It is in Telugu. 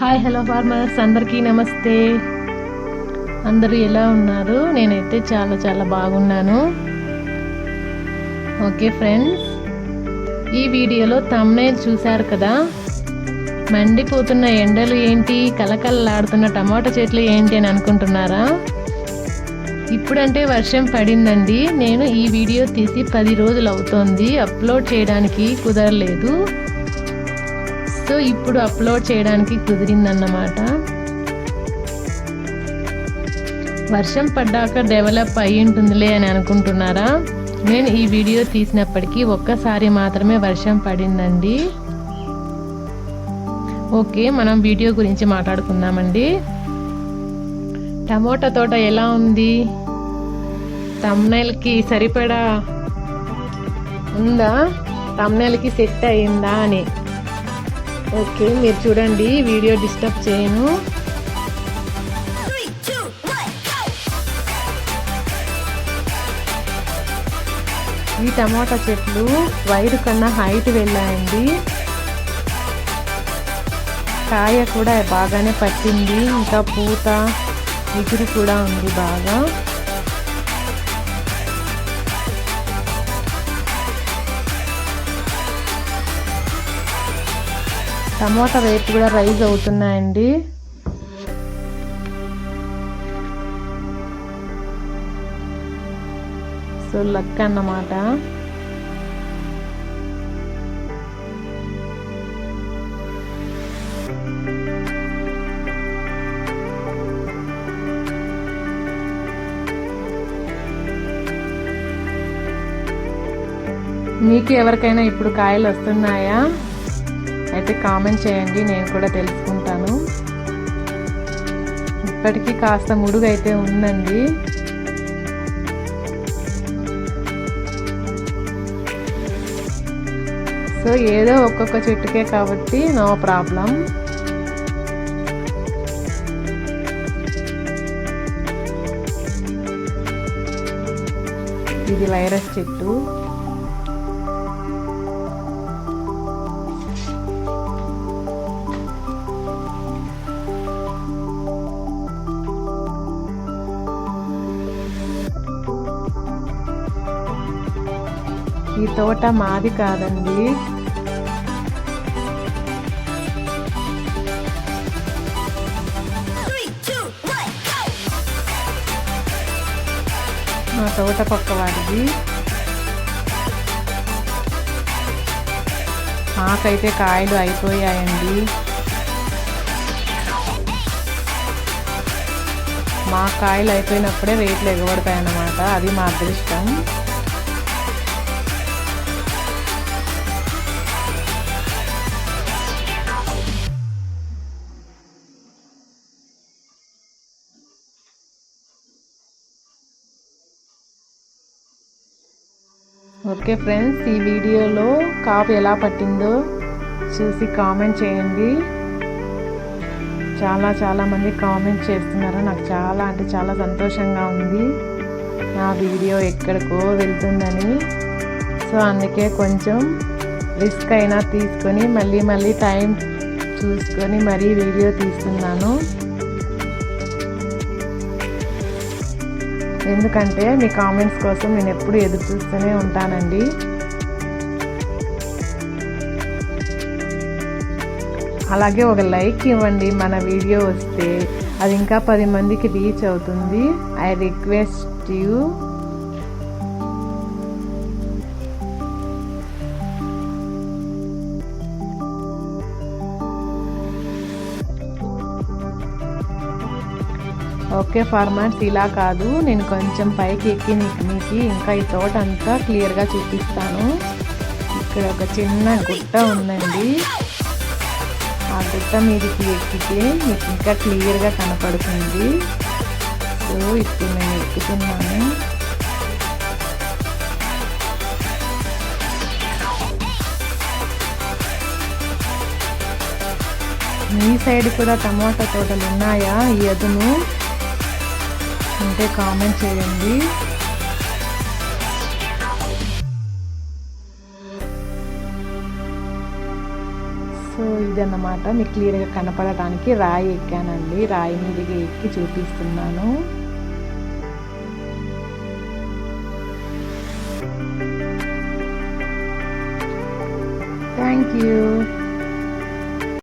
హాయ్ హలో ఫార్మర్స్ అందరికీ నమస్తే. అందరూ ఎలా ఉన్నారు? నేనైతే చాలా బాగున్నాను. ఓకే ఫ్రెండ్స్, ఈ వీడియోలో థంబ్నెయిల్ చూశారు కదా, మండిపోతున్న ఎండలు ఏంటి, కలకలలాడుతున్న టమాటా చెట్లు ఏంటి అని అనుకుంటున్నారా? ఇప్పుడంటే వర్షం పడిందండి. నేను ఈ వీడియో తీసి 10 రోజులు అవుతోంది. అప్లోడ్ చేయడానికి కుదరలేదు. సో ఇప్పుడు అప్లోడ్ చేయడానికి కుదిరిందన్నమాట. వర్షం పడ్డాక డెవలప్ అయ్యి ఉంటుందిలే అని అనుకుంటున్నారా? నేను ఈ వీడియో తీసినప్పటికీ ఒక్కసారి మాత్రమే వర్షం పడిందండి. ఓకే, మనం వీడియో గురించి మాట్లాడుకుందామండి. టమోటా తోట ఎలా ఉంది? థంబ్నెయిల్కి సరిపడా ఉందా? థంబ్నెయిల్కి సెట్ అయిందా అని. ఓకే, మీరు చూడండి, వీడియో డిస్టర్బ్ చేయను. ఈ టమాటా చెట్లు వైరు కన్నా హైట్ వెళ్ళాయండి. కాయ కూడా బాగానే పట్టింది, ఇంకా పూత ఎగురు కూడా ఉంది బాగా. టమాటా రేట్ కూడా రైజ్ అవుతున్నాయండి. సో లక్ అన్నమాట. మీకు ఎవరికైనా ఇప్పుడు కాయలు వస్తున్నాయా? అయితే కామెంట్ చేయండి, నేను కూడా తెలుసుకుంటాను. ఇప్పటికీ కాస్త ముడుగు అయితే ఉందండి. సో ఏదో ఒక్కొక్క చెట్టుకే కాబట్టి నో ప్రాబ్లం. ఇది వైరస్ చెట్టు. ఈ తోట మాది కాదండి. మా తోట పక్క వాడిది. మాకైతే కాయలు అయిపోయాయండి. మా కాయలు అయిపోయినప్పుడే రేట్లు ఎగబడతాయి అన్నమాట. అది మా అదృష్టం. ఓకే ఫ్రెండ్స్, ఈ వీడియోలో కాపు ఎలా పట్టిందో చూసి కామెంట్ చేయండి. చాలా మంది కామెంట్ చేస్తున్నారు. నాకు చాలా సంతోషంగా ఉంది. నా వీడియో ఎక్కడికో వెళ్తుందని. సో అందుకే కొంచెం రిస్క్ అయినా తీసుకొని మళ్ళీ టైం చూసుకొని మరీ వీడియో తీస్తున్నాను. ఎందుకంటే మీ కామెంట్స్ కోసం నేను ఎప్పుడు ఎదురు చూస్తూనే ఉంటానండి. అలాగే ఒక లైక్ ఇవ్వండి. మన వీడియో వస్తే అది ఇంకా 10 మందికి రీచ్ అవుతుంది. I request you. Okay farmers, ఇలా కాదు, నేను కొంచెం పైకి ఎక్కి మీకు ఇంకా ఈ తోట అంతా క్లియర్గా చూపిస్తాను. ఇక్కడ ఒక చిన్న గుట్ట ఉందండి. ఆ గుట్ట మీదకి ఎక్కితే మీకు ఇంకా క్లియర్గా కనపడుతుంది. సో ఇప్పుడు నేను ఎక్కుతున్నాను. మీ సైడ్ కూడా టమాటా తోటలు ఉన్నాయా? ఈ అదును ఉంటే కామెంట్ చేయండి. సో ఇదన్నమాట మీకు క్లియర్గా కనపడటానికి రాయి ఎక్కానండి, రాయి మీదకి ఎక్కి చూపిస్తున్నాను. Thank you.